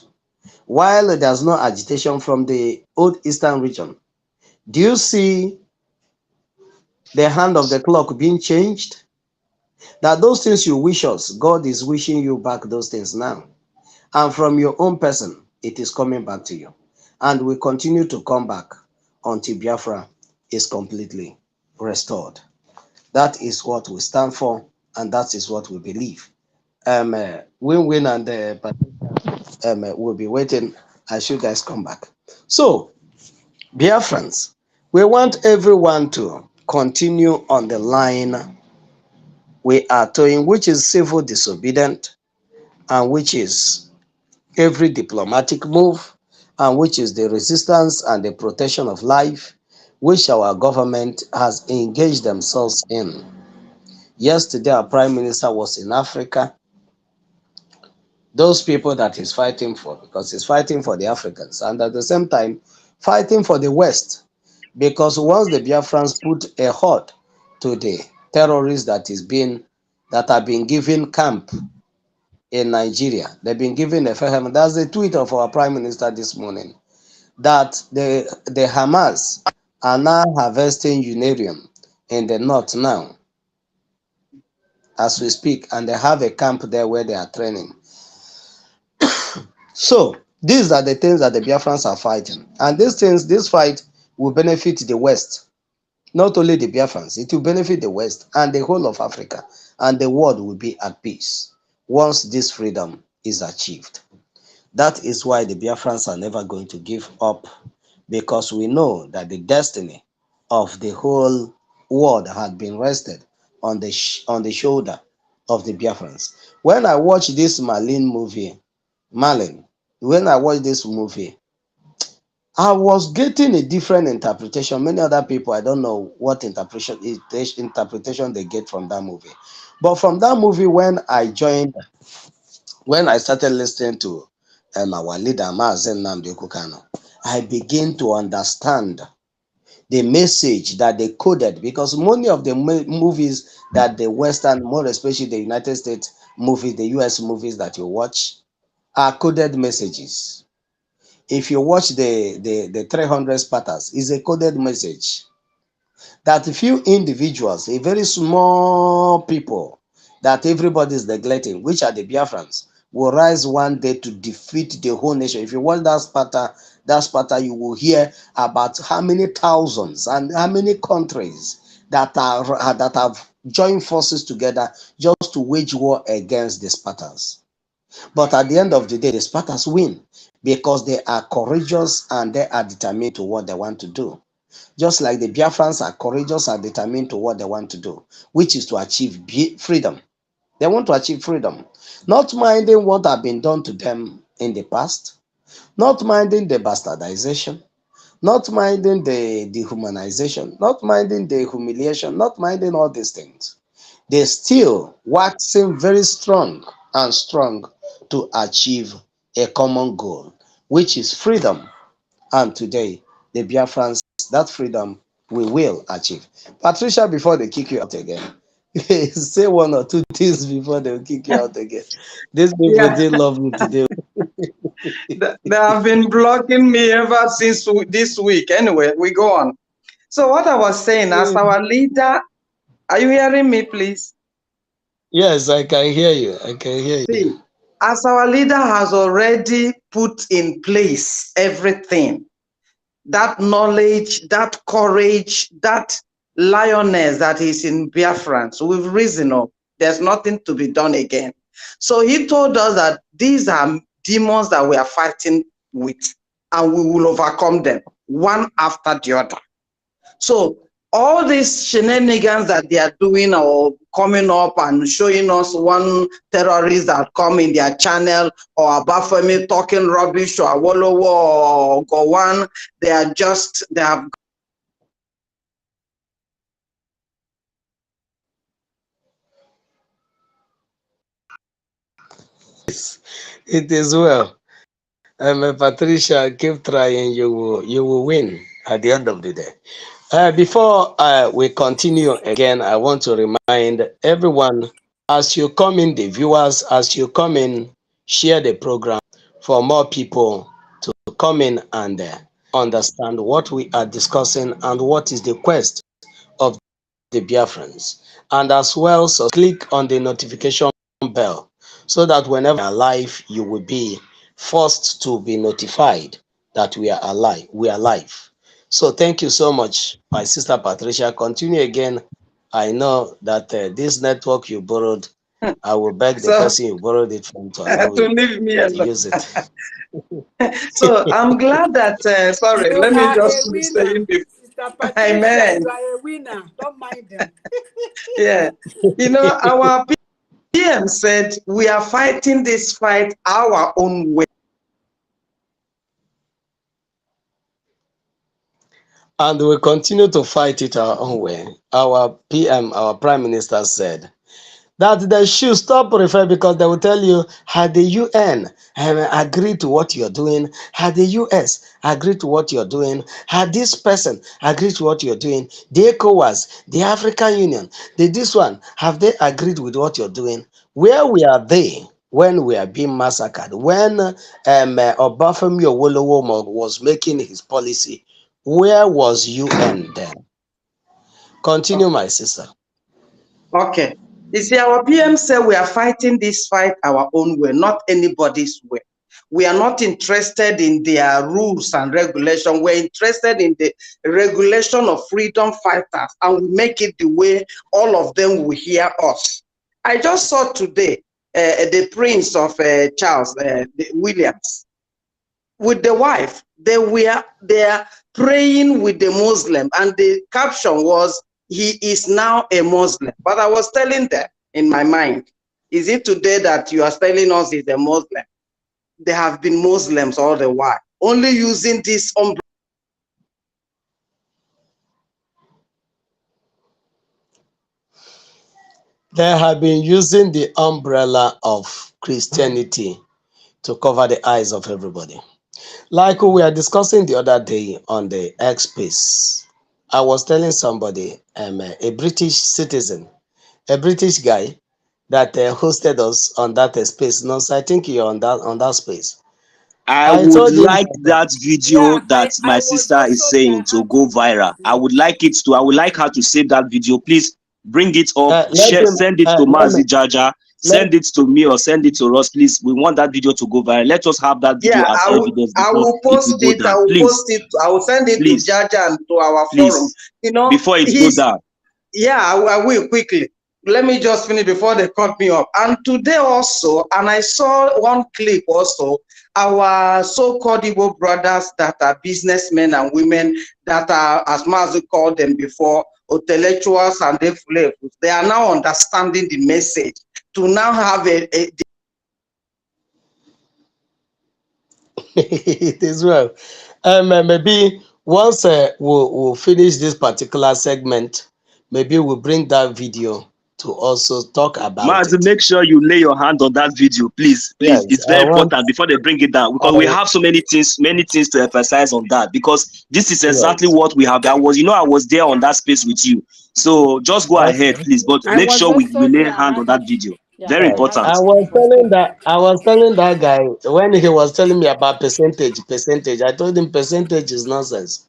While there's no agitation from the old eastern region. Do you see the hand of the clock being changed? That those things you wish us, God is wishing you back those things now. And from your own person, it is coming back to you. And will continue to come back until Biafra is completely restored. That is what we stand for, and that is what we believe. Win-win and we'll be waiting as you guys come back. So, Biafrans, we want everyone to continue on the line we are towing, which is civil disobedient, and which is every diplomatic move, and which is the resistance and the protection of life, which our government has engaged themselves in. Yesterday, our Prime Minister was in Africa. Those people that he's fighting for, because he's fighting for the Africans, and at the same time, fighting for the West, because once the Biafrans put a halt to the terrorists that have been given camp in Nigeria, they've been given a fair. That's the tweet of our Prime Minister this morning, that the Hamas are now harvesting uranium in the north now, as we speak, and they have a camp there where they are training. So these are the things that the Biafrans are fighting, and this fight will benefit the West, not only the Biafrans. It will benefit the West and the whole of Africa, and the world will be at peace once this freedom is achieved. That is why the Biafrans are never going to give up, because we know that the destiny of the whole world had been rested on the shoulder of the Biafrans. When I watched this Malin, when I watched this movie, I was getting a different interpretation. Many other people, I don't know what interpretation they get from that movie. But from that movie, when I started listening to our leader, Mazen Nnamdi Kukano, I began to understand the message that they coded, because many of the movies that the Western, more especially the United States movies, the US movies that you watch, are coded messages. If you watch the 300 Spartans, it's a coded message that few individuals, a very small people that everybody is neglecting, which are the Biafrans, will rise one day to defeat the whole nation. If you watch that Sparta, you will hear about how many thousands and how many countries that have joined forces together just to wage war against the Spartans. But at the end of the day, the Spartans win because they are courageous and they are determined to what they want to do. Just like the Biafrans are courageous and determined to what they want to do, which is to achieve freedom. They want to achieve freedom, not minding what have been done to them in the past, not minding the bastardization, not minding the dehumanization, not minding the humiliation, not minding all these things. They still waxing very strong and strong to achieve a common goal, which is freedom. And today, the Biafrans, that freedom we will achieve. Patricia, before they kick you out again, say one or two things before they kick you out again. These people Yeah, did love you today. they have been blocking me ever since this week. Anyway, we go on. So what I was saying, as our leader, are you hearing me, please? Yes, I can hear you. I can hear you. See, as our leader has already put in place everything, that knowledge, that courage, that lioness that is in Biafrans, we've risen up. There's nothing to be done again. So he told us that these are demons that we are fighting with, and we will overcome them one after the other. So all these shenanigans that they are doing or coming up and showing us one terrorist that come in their channel or Bafemi talking rubbish or Awolowo or Gowan, they have It is well. Patricia, keep trying. You will win at the end of the day. Before we continue again, I want to remind everyone, as you come in, the viewers, as you come in, share the program for more people to come in and understand what we are discussing and what is the quest of the Biafrans. And as well, so click on the notification bell so that whenever we are live, you will be first to be notified that we are alive. We are live. So thank you so much, my sister Patricia. Continue again. I know that this network you borrowed, I will beg the so person you borrowed it from to allow to you leave me to alone. use it. So I'm glad that sorry, You let me are just a finish winner, saying before. Sister Patricia. Amen. You are a winner. Don't mind them. Yeah. You know, our PM said we are fighting this fight our own way. And we continue to fight it our own way. Our PM, our Prime Minister said that they should stop referring because they will tell you, had the UN agreed to what you're doing, had the US agreed to what you're doing, had this person agreed to what you're doing, the ECOWAS, the African Union, this one, have they agreed with what you're doing? Where were they when we are being massacred? When Obafemi Awolowo was making his policy, where was UN then? Continue, my sister. Okay. You see, our PM said we are fighting this fight our own way, not anybody's way. We are not interested in their rules and regulation. We're interested in the regulation of freedom fighters, and we make it the way all of them will hear us. I just saw today the Prince of Charles Williams with the wife. They were there praying with the Muslim, and the caption was, "He is now a Muslim." But I was telling them in my mind, is it today that you are telling us he's a Muslim? They have been Muslims all the while, only using this umbrella. They have been using the umbrella of Christianity to cover the eyes of everybody. Like we were discussing the other day on the X space, I was telling somebody, a British citizen, a British guy that hosted us on that space. No, so I think you're on that space. I I would told him like that, that video Yeah, that I my was sister is also there. saying I to had go to do that viral. I too. would like it to, I would like her to save that video. Please bring it up, let share, him send it to let me Mazi Jaja, let send it to me or send it to us, please. We want that video to go viral. Let us have that video Yeah, as evidence I before will it post will go it. I down. will Please, post it. I will send it to please, Jaja and to our forum. please, You know, before it go he's down. yeah, I will quickly. Let me just finish before they cut me off. And today also, and I saw one clip also, our so-called Igbo brothers that are businessmen and women that are, as Mazu called them before, intellectuals and they are now understanding the message to now have it is well. Maybe once we'll finish this particular segment, maybe we'll bring that video to also talk about Mazi, it. make sure you lay your hand on that video, please. Please, Yes, it's very important before they bring it down because we have so many things to emphasize on that because this is exactly yes. what we have. I was there on that space with you. So just go ahead, Okay. please. But I make was sure we also lay there. I hand on had that it. video. Yeah, Very I Yes, had important. it. I I was was telling there. that guy when he was telling me about percentage. I told him percentage is nonsense.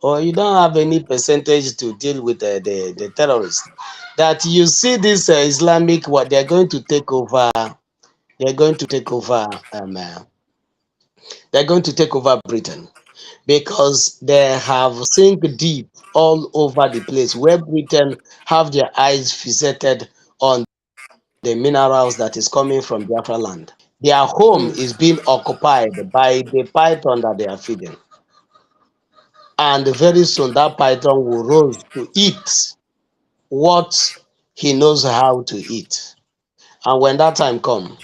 Or you don't have any percentage to deal with the terrorists. That you see this Islamic what they're going to take over. They're going to take over. They're going to take over Britain because they have sink deep all over the place where Britain have their eyes fixated on the minerals that is coming from Biafra land. Their home Mm. is being occupied by the python that they are feeding. And very soon that python will rise to eat what he knows how to eat. And when that time comes,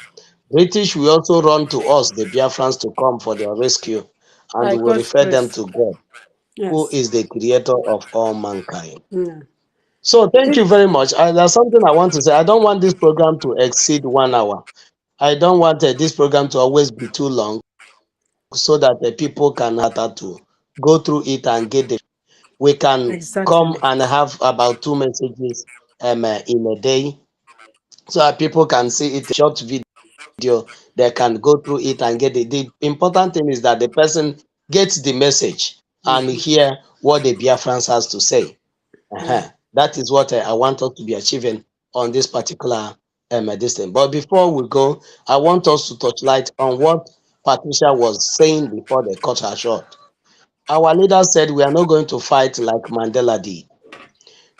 British will also run to us, the Biafrans, to come for their rescue, and By will God's refer them grace. to God, who Yes. is the creator of all mankind. Yeah. So thank It, you very much. There's something I want to say. I don't want this program to exceed 1 hour. I don't want this program to always be too long so that the people can have to go through it and get the. We can come exactly. and have about 2 messages in a day so that people can see it short video. They can go through it and get it. The important thing is that the person gets the message and Mm-hmm. hear what the Biafrans has to say. Yeah. That is what I want us to be achieving on this particular this thing. But before we go, I want us to touch light on what Patricia was saying before they cut her short. Our leader said we are not going to fight like Mandela did.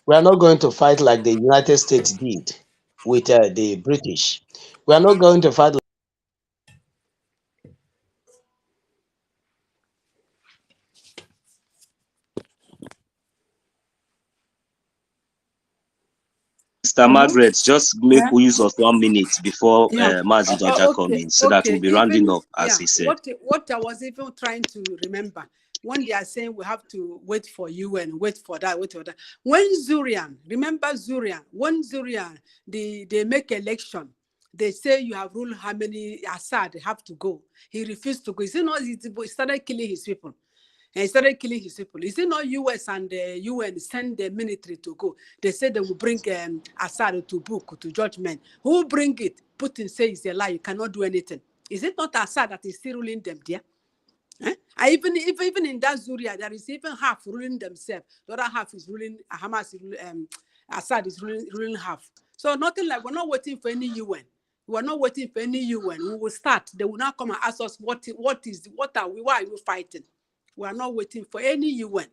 We are not going to fight like the United States did with the British. We are not going to fight Sister Hello? Margaret, just make Yeah. use of 1 minute before Yeah. Mazi Jaja come Okay. in so that we'll Okay. be rounding Even up, as yeah. he said. What I was even trying to remember when they are saying we have to wait for UN, wait for that, wait for that. When Zurian, remember Zurian? When Zurian, they make election. They say you have ruled how many Assad have to go. He refused to go. He started killing his people. And he started killing his people. Is it not US and the UN send the military to go? They said they will bring Assad to book, to judgment. Who bring it? Putin says it's a lie. You cannot do anything. Is it not Assad that is still ruling them there? I even in that Zuria, there is even half ruling themselves. The other half is ruling Hamas. Assad is ruling half. So nothing like we're not waiting for any UN. We're not waiting for any UN. We will start. They will not come and ask us what are we? Why are you fighting? We are not waiting for any UN.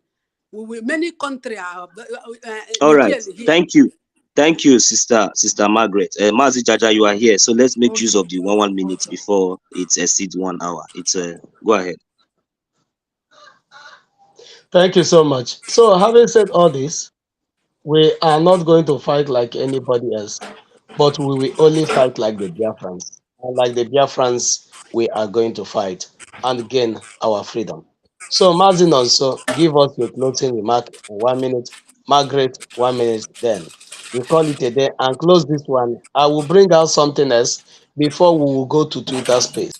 We will, many countries are All right. Nigeria here. Thank you. Thank you, Sister Margaret. Mazi Jaja, you are here. So let's make use Okay. of the 1 minute before it exceeds 1 hour. It's go ahead. Thank you so much. So, having said all this, we are not going to fight like anybody else, but we will only fight like the Biafrans. And like the Biafrans, we are going to fight and gain our freedom. So, Mazin also, give us your closing remark in 1 minute. Margaret, 1 minute. Then we call it a day and close this one. I will bring out something else before we will go to Twitter space.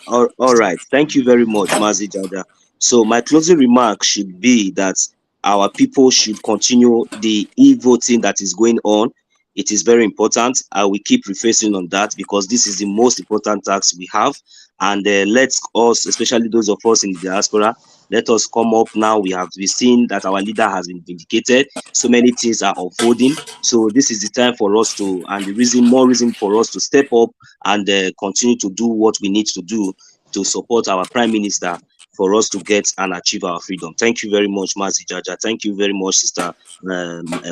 All right. Thank you very much, Mazi Jaja. So my closing remark should be that our people should continue the e-voting that is going on. It is very important. I will keep refacing on that because this is the most important task we have. And let's us, especially those of us in the diaspora, let us come up now. We seen that our leader has been vindicated. So many things are unfolding. So this is the time for us to, and more reason for us to step up and continue to do what we need to do to support our prime minister for us to get and achieve our freedom. Thank you very much, Mazi Jaja. Thank you very much, Sister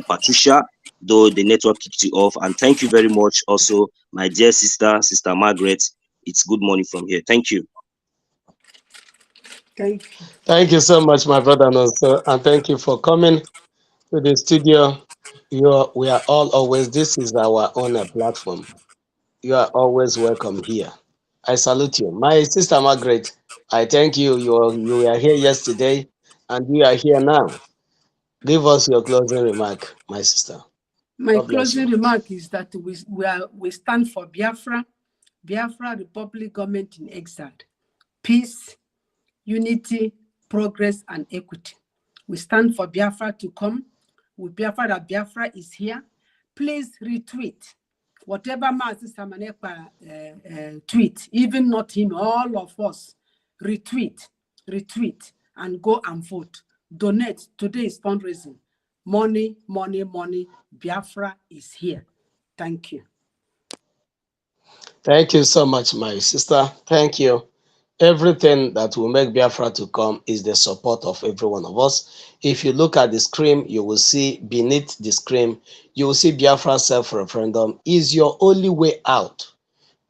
Patricia, though the network kicked you off. And thank you very much also, my dear Sister Margaret. It's good morning from here. Thank you. Thank you. Thank you so much, my brother, and also, and thank you for coming to the studio. We are all always, this is our own platform. You are always welcome here. I salute you. My sister Margaret, I thank you. You were here yesterday and you are here now. Give us your closing remark, my sister. My God bless closing you. remark is that we stand for Biafra, Biafra Republic government in exile, peace, unity, progress, and equity. We stand for Biafra to come. With Biafra, that Biafra is here. Please retweet whatever Mazi Samanepa tweet, even not him, all of us, retweet, and go and vote. Donate. Today is fundraising. Money, money, money. Biafra is here. Thank you. Thank you so much, my sister. Thank you. Everything that will make Biafra to come is the support of every one of us. If you look at the screen, you will see beneath the screen, you will see Biafra self-referendum is your only way out.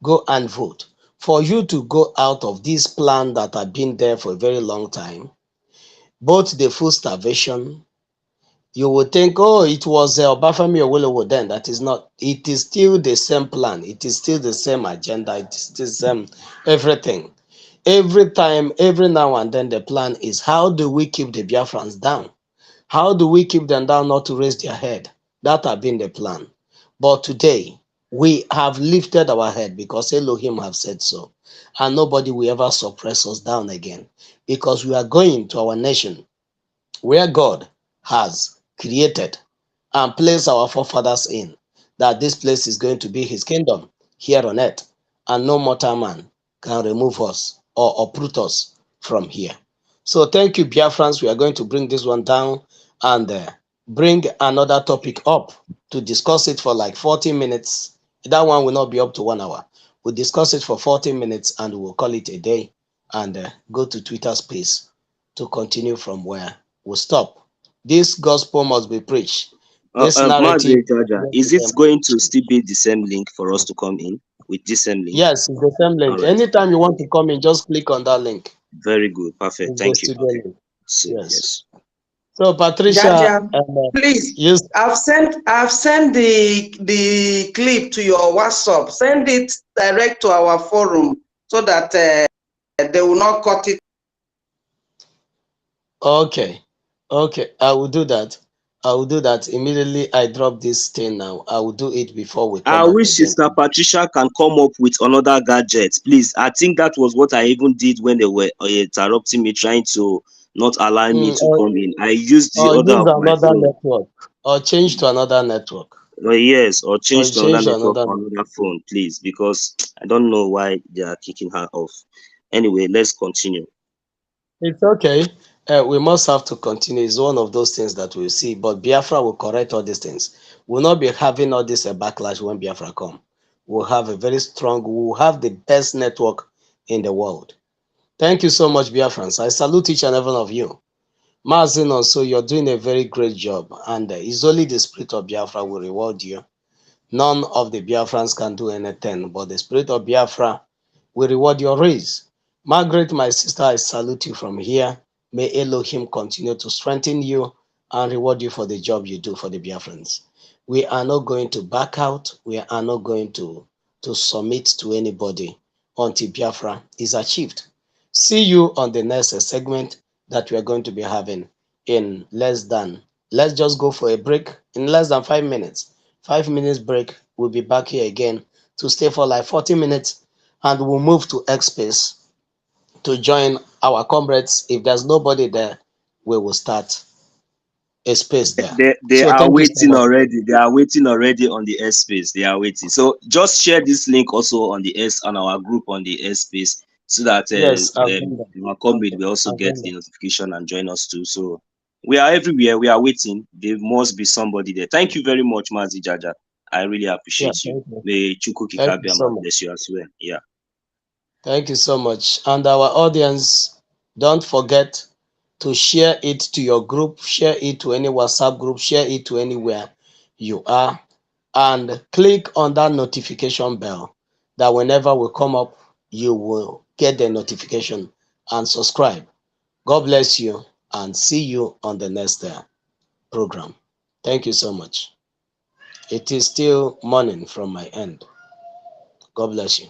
Go and vote. For you to go out of this plan that have been there for a very long time, both the full starvation, you would think, oh, it was Obafemi Awolowo then. That is not. It is still the same plan. It is still the same agenda. It is the same everything. Every time, every now and then, the plan is how do we keep the Biafrans down? How do we keep them down not to raise their head? That has been the plan. But today, we have lifted our head because Elohim have said so. And nobody will ever suppress us down again because we are going to our nation where God has created and placed our forefathers in, that this place is going to be his kingdom here on earth, and no mortal man can remove us or uproot us from here. So thank you, Biafrans. We are going to bring this one down and bring another topic up to discuss it for like 40 minutes. That one will not be up to 1 hour. We'll discuss it for 40 minutes and we'll call it a day and go to Twitter space to continue from where we stop. This gospel must be preached. This narrative. Mazi Jaja, is it going to still be the same link for us to come in with this same link? Yes, it's the same All link. right. Anytime you want to come in, just click on that link. Very good. Perfect. It's the Thank you. studio link. So, Yes. yes. So Patricia, Jaja, please. yes. I've sent the clip to your WhatsApp. Send it direct to our forum so that they will not cut it. Okay. Okay. I will do that. I will do that immediately. I drop this thing now. I will do it before we I come up wish again. Sister Patricia can come up with another gadget, please. I think that was what I even did when they were interrupting me, trying to not allow me to come in. I used the Or other use of my another phone. network. Or change to another network. Yes, or Or change to change another to network another or network. another phone, please, because I don't know why they are kicking her off. Anyway, let's continue. It's okay. We must have to continue. It's one of those things that we'll see. But Biafra will correct all these things. We'll not be having all this backlash when Biafra come. We'll have a very strong, we'll have the best network in the world. Thank you so much, Biafrans. I salute each and every one of you. Mazin, also, you're doing a very great job. And it's only the spirit of Biafra will reward you. None of the Biafrans can do anything, but the spirit of Biafra will reward your race. Margaret, my sister, I salute you from here. May Elohim continue to strengthen you and reward you for the job you do for the Biafrans. We are not going to back out. We are not going to submit to anybody until Biafra is achieved. See you on the next segment that we are going to be having in let's just go for a break in less than 5 minutes. 5 minutes break. We'll be back here again to stay for like 40 minutes and we'll move to X space to join our comrades. If there's nobody there, we will start a space there. They So are thank you so waiting much. already. They are waiting already on the airspace. They are waiting. So just share this link also on the S on our group on the airspace so that Yes, I've done that. our comrade will also I've get done the that. notification and join us too. So we are everywhere. We are waiting. There must be somebody there. Thank you very much, Mazi Jaja. I really Yeah, appreciate you. thank you. May Chuku Thank you so Kikabiama much. bless you as well. Yeah. Thank you so much. And our audience, don't forget to share it to your group, share it to any WhatsApp group, share it to anywhere you are, and click on that notification bell that whenever we come up, you will get the notification and subscribe. God bless you and see you on the next program. Thank you so much. It is still morning from my end. God bless you.